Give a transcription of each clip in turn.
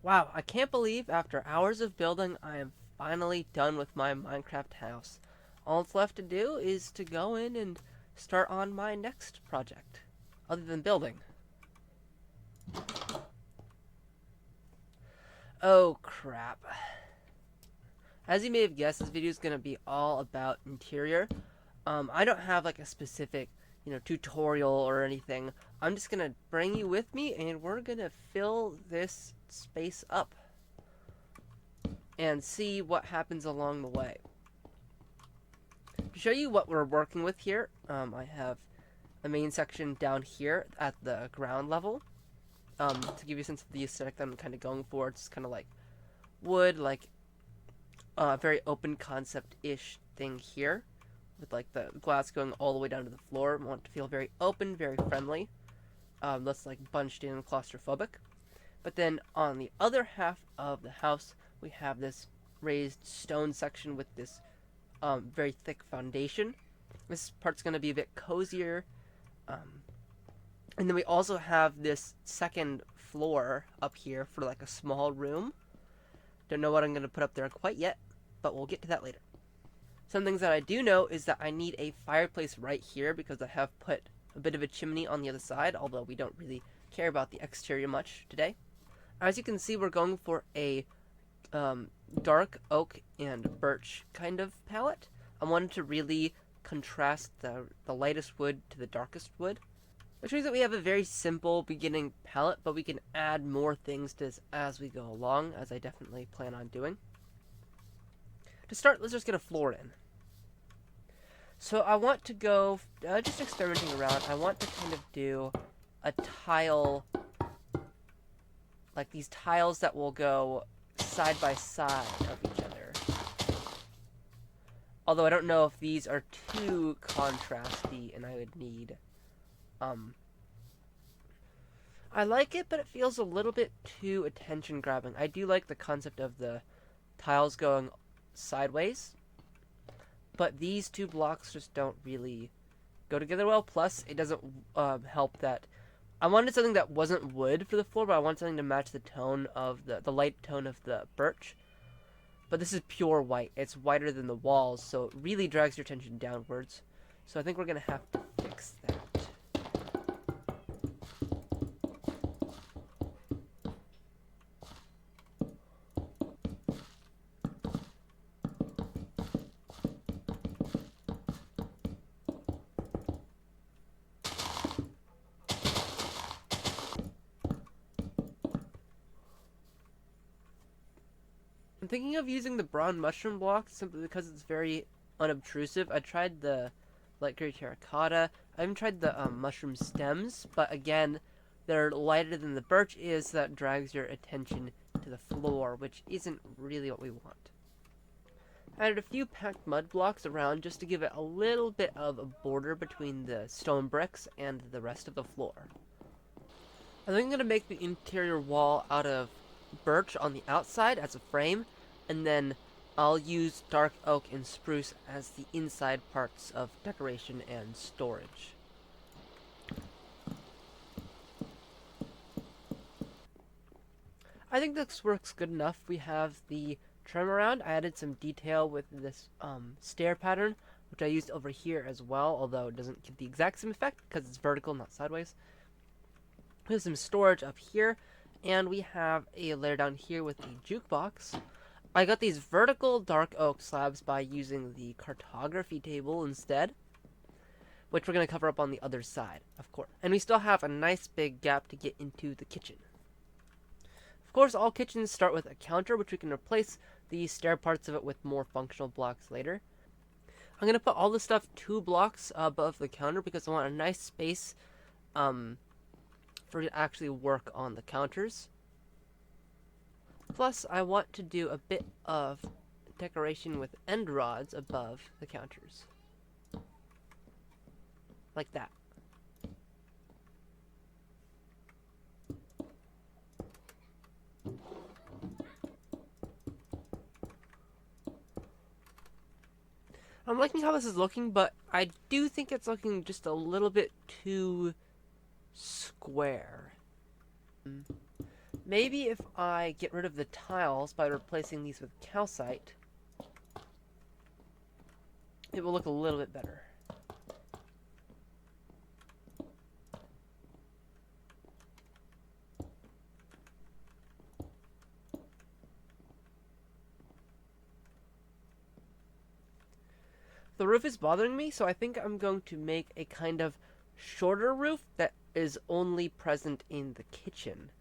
Wow, I can't believe after hours of building, I am finally done with my Minecraft house. All that's left to do is to go in and start on my next project, other than building. Oh crap. As you may have guessed, this video is going to be all about interior. I don't have like a specific, tutorial or anything. I'm just going to bring you with me and we're going to fill this space up and see what happens along the way. To show you what we're working with here, I have a main section down here at the ground level. To give you a sense of the aesthetic that I'm kind of going for, it's kind of like wood, like a very open concept-ish thing here, with like the glass going all the way down to the floor. I want it to feel very open, very friendly, less like bunched in and claustrophobic. But then on the other half of the house, we have this raised stone section with this very thick foundation. This part's going to be a bit cozier. Um, and then we also have this second floor up here for like a small room. Don't know what I'm going to put up there quite yet, but we'll get to that later. Some things that I do know is that I need a fireplace right here because I have put a bit of a chimney on the other side, although we don't really care about the exterior much today. As you can see, we're going for a dark oak and birch kind of palette. I wanted to really contrast the lightest wood to the darkest wood, which means that we have a very simple beginning palette, but we can add more things to this as we go along, as I definitely plan on doing. To start, let's just get a floor in. So I want to go, just experimenting around, I want to kind of do a tile, like these tiles that will go side by side of each other. Although I don't know if these are too contrasty and I would need, I like it, but it feels a little bit too attention grabbing. I do like the concept of the tiles going sideways, but these two blocks just don't really go together well. Plus, it doesn't help that I wanted something that wasn't wood for the floor, but I wanted something to match the tone of the light tone of the birch. But this is pure white. It's whiter than the walls, so it really drags your attention downwards. So I think we're gonna have to fix that. I'm thinking of using the brown mushroom block simply because it's very unobtrusive. I tried the light gray terracotta. I even tried the mushroom stems, but again, they're lighter than the birch is, so that drags your attention to the floor, which isn't really what we want. I added a few packed mud blocks around just to give it a little bit of a border between the stone bricks and the rest of the floor. I think I'm going to make the interior wall out of birch on the outside as a frame, and then I'll use dark oak and spruce as the inside parts of decoration and storage. I think this works good enough. We have the trim around. I added some detail with this stair pattern, which I used over here as well, although it doesn't give the exact same effect because it's vertical, not sideways. We have some storage up here, and we have a layer down here with a jukebox. I got these vertical dark oak slabs by using the cartography table instead, which we're going to cover up on the other side, of course. And we still have a nice big gap to get into the kitchen. Of course, all kitchens start with a counter, which we can replace the stair parts of it with more functional blocks later. I'm going to put all the stuff 2 blocks above the counter because I want a nice space for it to actually work on the counters. Plus, I want to do a bit of decoration with end rods above the counters. Like that. I'm liking how this is looking, but I do think it's looking just a little bit too square. Maybe if I get rid of the tiles by replacing these with calcite, it will look a little bit better. The roof is bothering me, so I think I'm going to make a kind of shorter roof that is only present in the kitchen.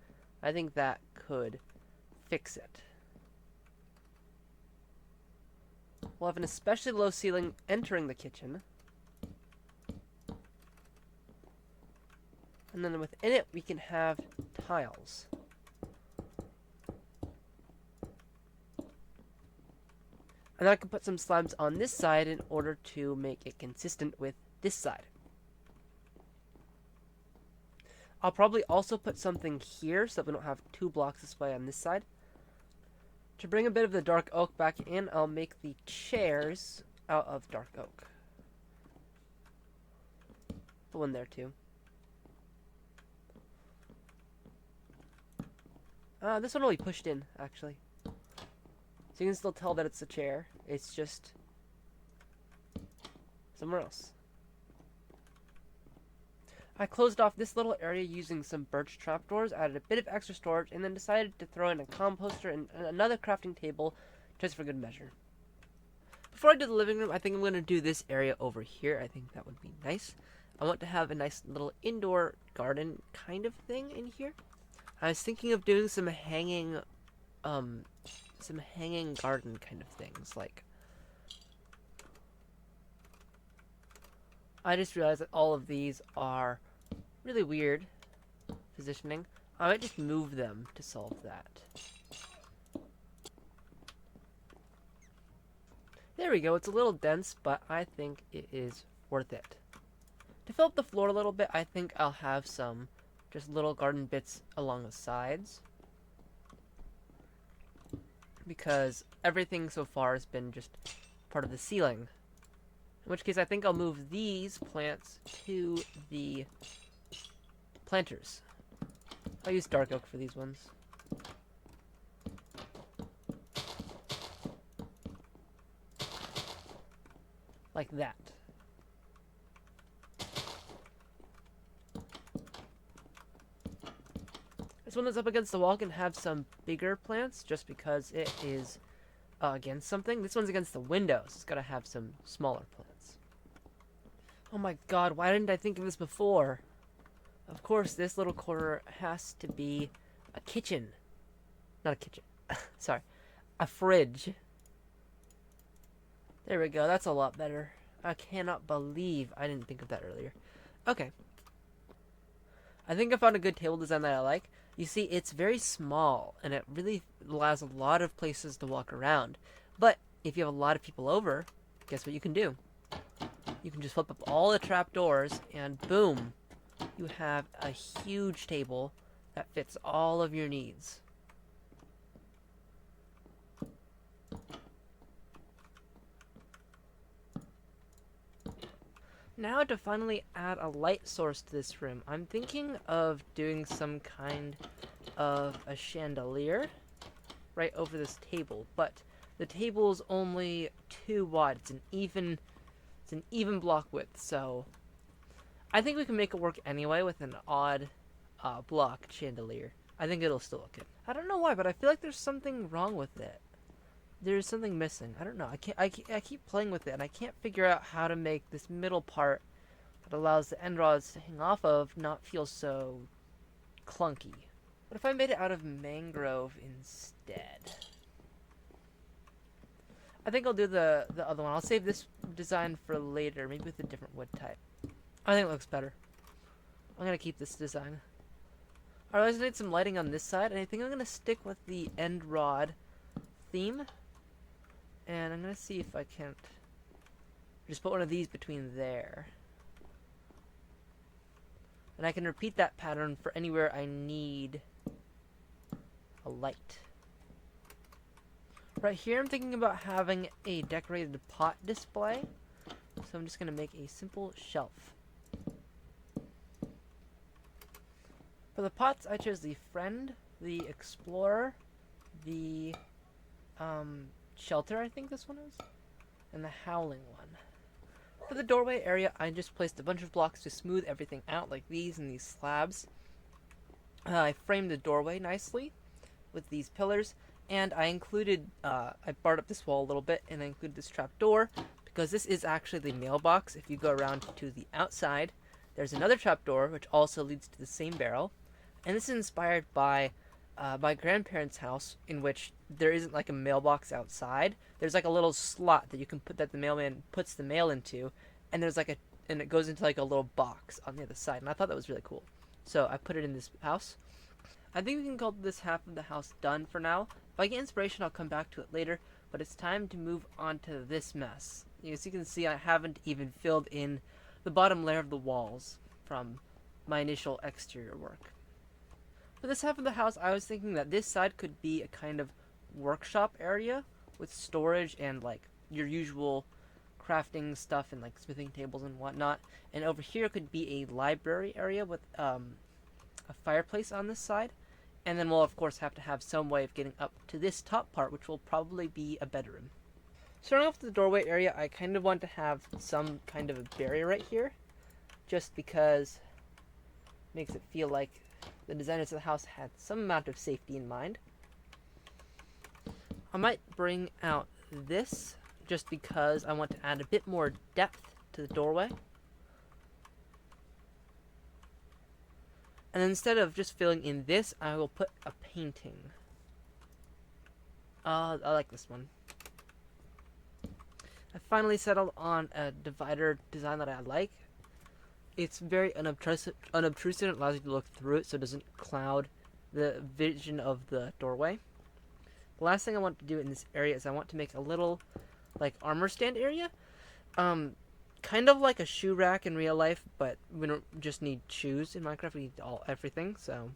I think that could fix it. We'll have an especially low ceiling entering the kitchen. And then within it, we can have tiles. And then I can put some slabs on this side in order to make it consistent with this side. I'll probably also put something here so that we don't have 2 blocks this way on this side. To bring a bit of the dark oak back in, I'll make the chairs out of dark oak. Put one there too. This one will be pushed in, actually. So you can still tell that it's a chair. It's just somewhere else. I closed off this little area using some birch trapdoors, added a bit of extra storage, and then decided to throw in a composter and another crafting table just for good measure. Before I do the living room, I think I'm going to do this area over here. I think that would be nice. I want to have a nice little indoor garden kind of thing in here. I was thinking of doing some hanging garden kind of things, like, I just realized that all of these are really weird positioning. I might just move them to solve that. There we go. It's a little dense, but I think it is worth it. To fill up the floor a little bit, I think I'll have some just little garden bits along the sides, because everything so far has been just part of the ceiling. In which case, I think I'll move these plants to the planters. I'll use dark oak for these ones. Like that. This one that's up against the wall can have some bigger plants just because it is against something. This one's against the windows. It's got to have some smaller plants. Oh my god, why didn't I think of this before? Of course, this little corner has to be a kitchen. Not a kitchen. Sorry. A fridge. There we go. That's a lot better. I cannot believe I didn't think of that earlier. Okay. I think I found a good table design that I like. You see, it's very small, and it really allows a lot of places to walk around. But if you have a lot of people over, guess what you can do? You can just flip up all the trapdoors, and boom, you have a huge table that fits all of your needs. Now to finally add a light source to this room, I'm thinking of doing some kind of a chandelier right over this table, but the table is only 2 wide. It's an even block width, so I think we can make it work anyway with an odd block chandelier. I think it'll still look good. I don't know why, but I feel like there's something wrong with it. There's something missing. I don't know. I keep playing with it, and I can't figure out how to make this middle part that allows the end rods to hang off of not feel so clunky. What if I made it out of mangrove instead? I think I'll do the other one. I'll save this design for later, maybe with a different wood type. I think it looks better. I'm going to keep this design. Alright, let's need some lighting on this side, and I think I'm going to stick with the end rod theme. And I'm going to see if I can't just put one of these between there. And I can repeat that pattern for anywhere I need a light. Right here I'm thinking about having a decorated pot display. So I'm just going to make a simple shelf. For the pots, I chose the Friend the Explorer, the Shelter, I think this one is, and the Howling one. For the doorway area, I just placed a bunch of blocks to smooth everything out, like these and these slabs. I framed the doorway nicely with these pillars, and I barred up this wall a little bit, and I included this trap door, because this is actually the mailbox. If you go around to the outside, there's another trap door, which also leads to the same barrel, and this is inspired by my grandparents' house, in which there isn't like a mailbox outside. There's like a little slot that you can put that the mailman puts the mail into, and and it goes into like a little box on the other side, and I thought that was really cool. So I put it in this house. I think we can call this half of the house done for now. If I get inspiration, I'll come back to it later, but it's time to move on to this mess. As you can see, I haven't even filled in the bottom layer of the walls from my initial exterior work. For this half of the house, I was thinking that this side could be a kind of workshop area with storage and like your usual crafting stuff and like smithing tables and whatnot. And over here could be a library area with a fireplace on this side. And then we'll of course have to have some way of getting up to this top part, which will probably be a bedroom. Starting off the doorway area, I kind of want to have some kind of a barrier right here, just because it makes it feel like the designers of the house had some amount of safety in mind. I might bring out this just because I want to add a bit more depth to the doorway. And instead of just filling in this, I will put a painting. I like this one. I finally settled on a divider design that I like. It's very unobtrusive and it allows you to look through it so it doesn't cloud the vision of the doorway. The last thing I want to do in this area is I want to make a little like armor stand area. Kind of like a shoe rack in real life, but we don't just need shoes in Minecraft, we need everything, so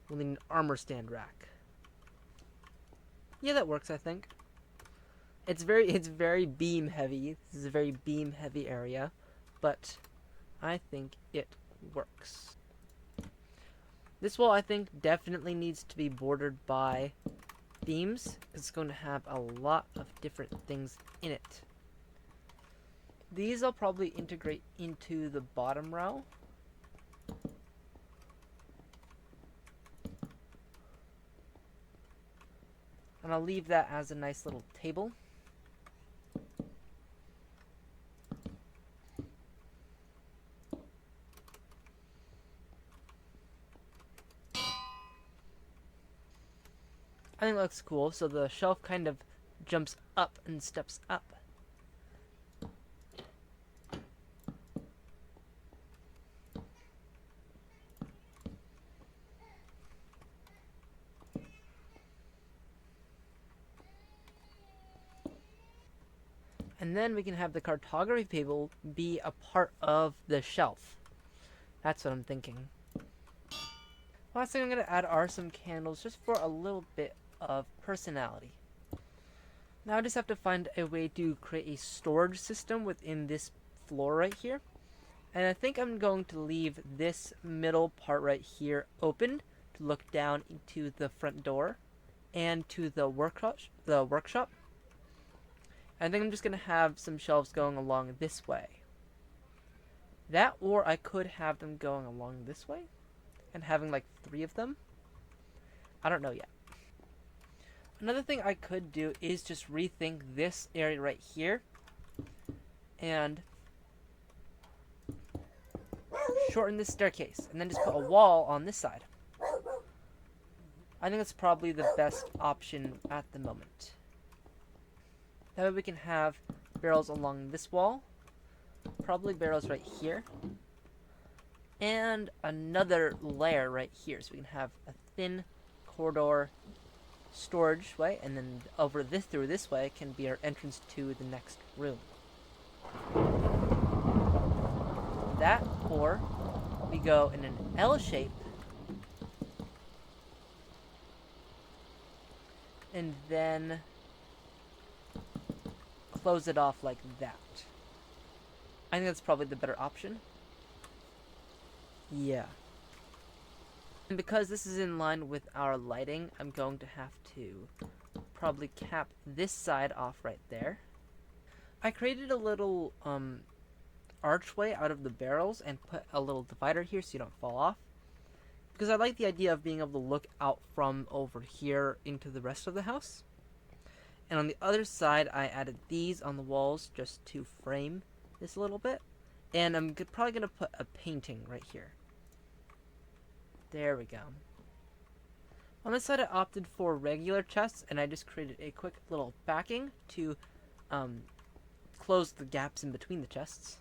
we'll need an armor stand rack. Yeah, that works, I think. It's very beam heavy. This is a very beam heavy area, but I think it works. This wall, I think, definitely needs to be bordered by beams. It's going to have a lot of different things in it. These I'll probably integrate into the bottom row. And I'll leave that as a nice little table. I think that looks cool. So the shelf kind of jumps up and steps up. And then we can have the cartography table be a part of the shelf. That's what I'm thinking. Last thing I'm going to add are some candles just for a little bit of personality. Now I just have to find a way to create a storage system within this floor right here. And I think I'm going to leave this middle part right here open to look down into the front door and to the workshop. I think I'm just going to have some shelves going along this way. That, or I could have them going along this way and having like 3 of them. I don't know yet. Another thing I could do is just rethink this area right here and shorten this staircase and then just put a wall on this side. I think that's probably the best option at the moment. That way we can have barrels along this wall, probably barrels right here, and another layer right here, so we can have a thin corridor storage way, and then over this through this way can be our entrance to the next room. That, or we go in an L shape and then close it off like that. I think that's probably the better option. Yeah. And because this is in line with our lighting, I'm going to have to probably cap this side off right there. I created a little archway out of the barrels and put a little divider here so you don't fall off. Because I like the idea of being able to look out from over here into the rest of the house. And on the other side, I added these on the walls just to frame this a little bit. And I'm probably going to put a painting right here. There we go. On this side, I opted for regular chests, and I just created a quick little backing to close the gaps in between the chests.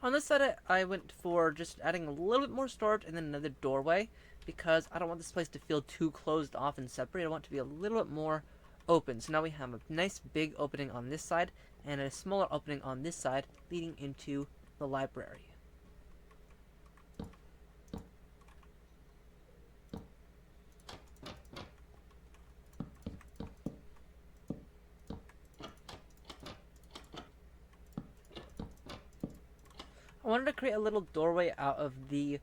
On this side, I went for just adding a little bit more storage and then another doorway, because I don't want this place to feel too closed off and separate. I want it to be a little bit more open. So now we have a nice big opening on this side and a smaller opening on this side leading into the library. I wanted to create a little doorway out of the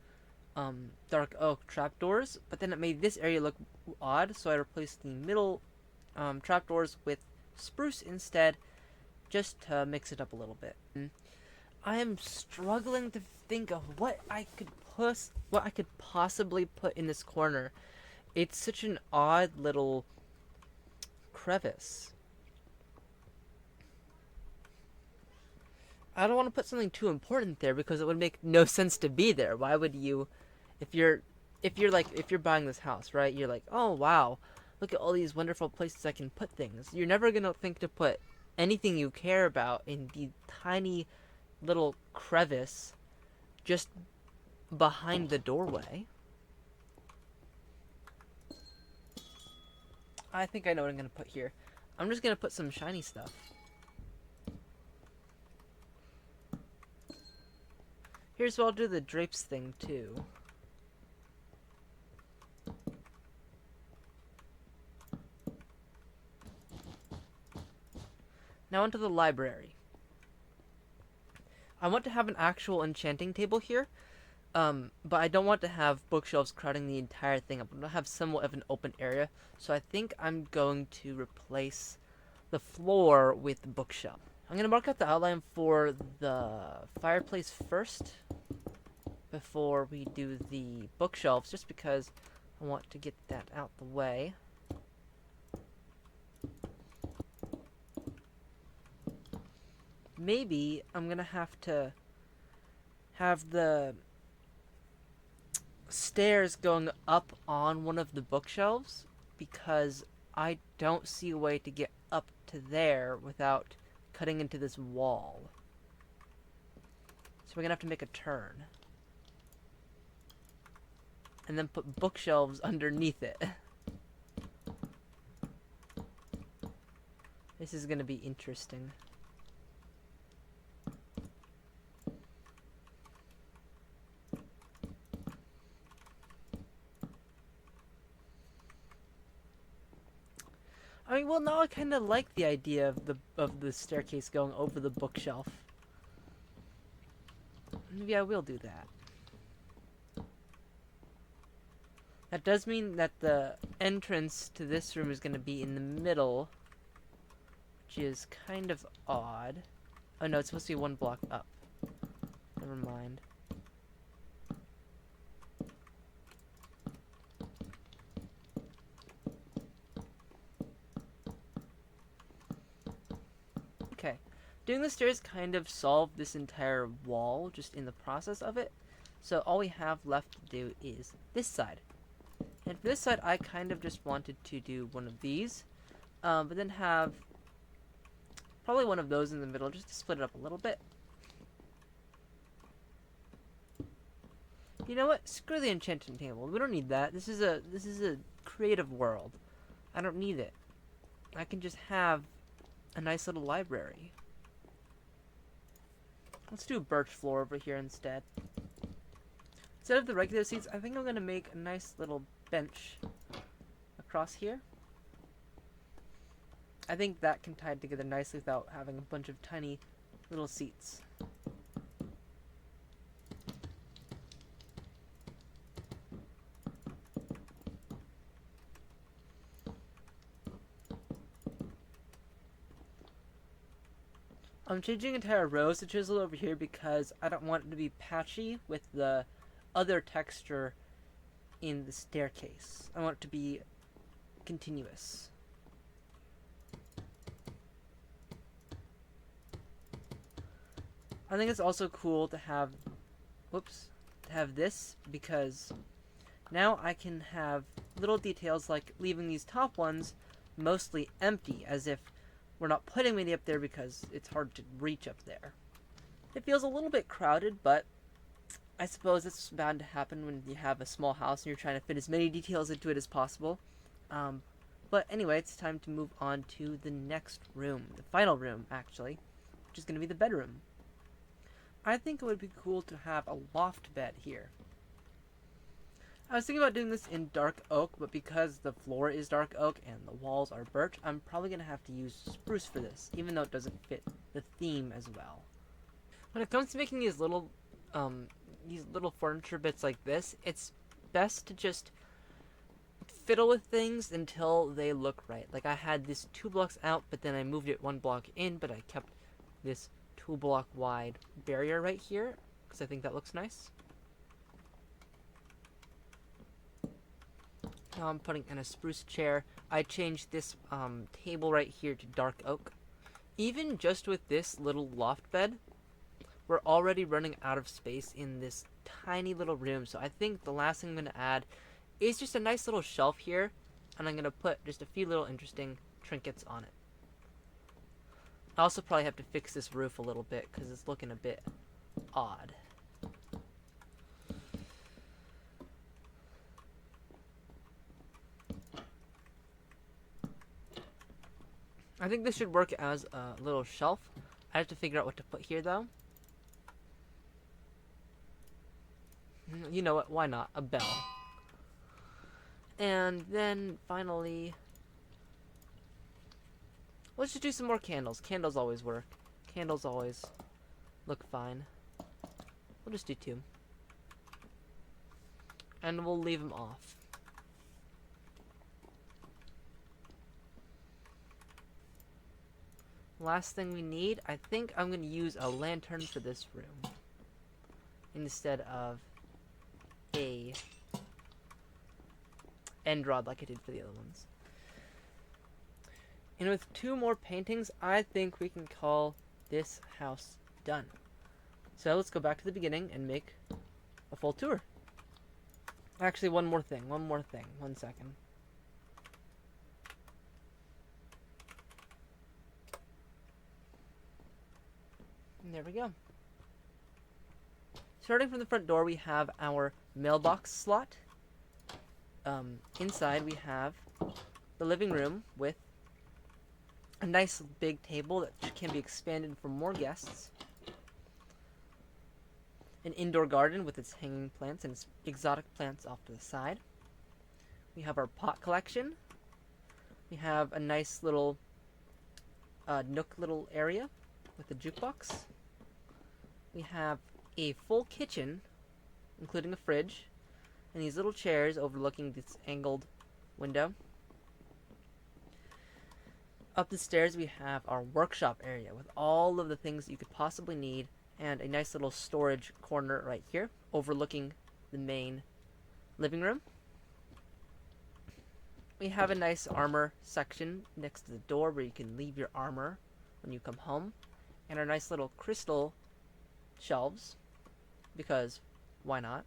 dark oak trapdoors, but then it made this area look odd, so I replaced the middle trapdoors with spruce instead, just to mix it up a little bit. I am struggling to think of what I could possibly put in this corner. It's such an odd little crevice. I don't want to put something too important there because it would make no sense to be there. Why would you, if you're buying this house, right? You're like, oh wow, look at all these wonderful places I can put things. You're never gonna think to put anything you care about in the tiny little crevice just behind the doorway. I think I know what I'm gonna put here. I'm just gonna put some shiny stuff. Here's where I'll do the drapes thing too. Now onto the library. I want to have an actual enchanting table here, but I don't want to have bookshelves crowding the entire thing. I'm going to have somewhat of an open area, so I think I'm going to replace the floor with the bookshelf. I'm going to mark out the outline for the fireplace first, before we do the bookshelves, just because I want to get that out the way. Maybe I'm gonna have to have the stairs going up on one of the bookshelves, because I don't see a way to get up to there without cutting into this wall. So we're gonna have to make a turn. And then put bookshelves underneath it. This is gonna be interesting. I mean, well, now I kind of like the idea of the staircase going over the bookshelf. Maybe I will do that. That does mean that the entrance to this room is going to be in the middle, which is kind of odd. Oh no, it's supposed to be one block up. Never mind. Okay. Doing the stairs kind of solved this entire wall just in the process of it. So all we have left to do is this side. And for this side, I kind of just wanted to do one of these, but then have probably one of those in the middle, just to split it up a little bit. You know what? Screw the enchanting table. We don't need that. This is a creative world. I don't need it. I can just have a nice little library. Let's do a birch floor over here instead. Instead of the regular seats, I think I'm going to make a nice little bench across here. I think that can tie together nicely without having a bunch of tiny little seats. I'm changing entire rows to chisel over here because I don't want it to be patchy with the other texture in the staircase. I want it to be continuous. I think it's also cool to have, this because now I can have little details like leaving these top ones mostly empty, as if we're not putting many up there because it's hard to reach up there. It feels a little bit crowded, but I suppose it's bound to happen when you have a small house and you're trying to fit as many details into it as possible. But anyway, it's time to move on to the next room, the final room, actually, which is going to be the bedroom. I think it would be cool to have a loft bed here. I was thinking about doing this in dark oak, but because the floor is dark oak and the walls are birch, I'm probably going to have to use spruce for this, even though it doesn't fit the theme as well. When it comes to making these little furniture bits like this, it's best to just fiddle with things until they look right. Like I had this 2 blocks out, but then I moved it 1 block in, but I kept this 2 block wide barrier right here because I think that looks nice. Now I'm putting in a spruce chair. I changed this table right here to dark oak. Even just with this little loft bed, we're already running out of space in this tiny little room. So I think the last thing I'm going to add is just a nice little shelf here, and I'm going to put just a few little interesting trinkets on it. I also probably have to fix this roof a little bit because it's looking a bit odd. I think this should work as a little shelf. I have to figure out what to put here though. You know what, why not? A bell. And then finally, let's just do some more candles. Candles always work. Candles always look fine. We'll just do 2. And we'll leave them off. Last thing we need, I think I'm going to use a lantern for this room instead of a end rod like I did for the other ones. And with 2 more paintings, I think we can call this house done. So let's go back to the beginning and make a full tour. Actually, one more thing. 1 second. And there we go. Starting from the front door, we have our mailbox slot. Inside, we have the living room with a nice big table that can be expanded for more guests. An indoor garden with its hanging plants and its exotic plants off to the side. We have our pot collection. We have a nice little nook little area with a jukebox. We have a full kitchen, including a fridge, and these little chairs overlooking this angled window. Up the stairs we have our workshop area with all of the things that you could possibly need, and a nice little storage corner right here overlooking the main living room. We have a nice armor section next to the door where you can leave your armor when you come home, and our nice little crystal shelves, because why not?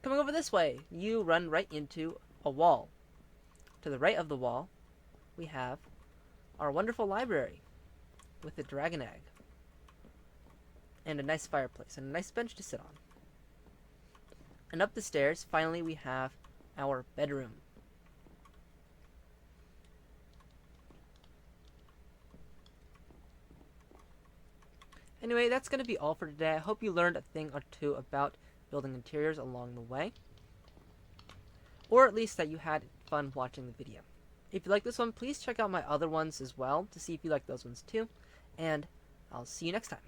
Coming over this way, you run right into a wall. To the right of the wall, we have our wonderful library with a dragon egg and a nice fireplace and a nice bench to sit on. And up the stairs, finally, we have our bedroom. Anyway, that's going to be all for today. I hope you learned a thing or two about building interiors along the way. Or at least that you had fun watching the video. If you like this one, please check out my other ones as well to see if you like those ones too. And I'll see you next time.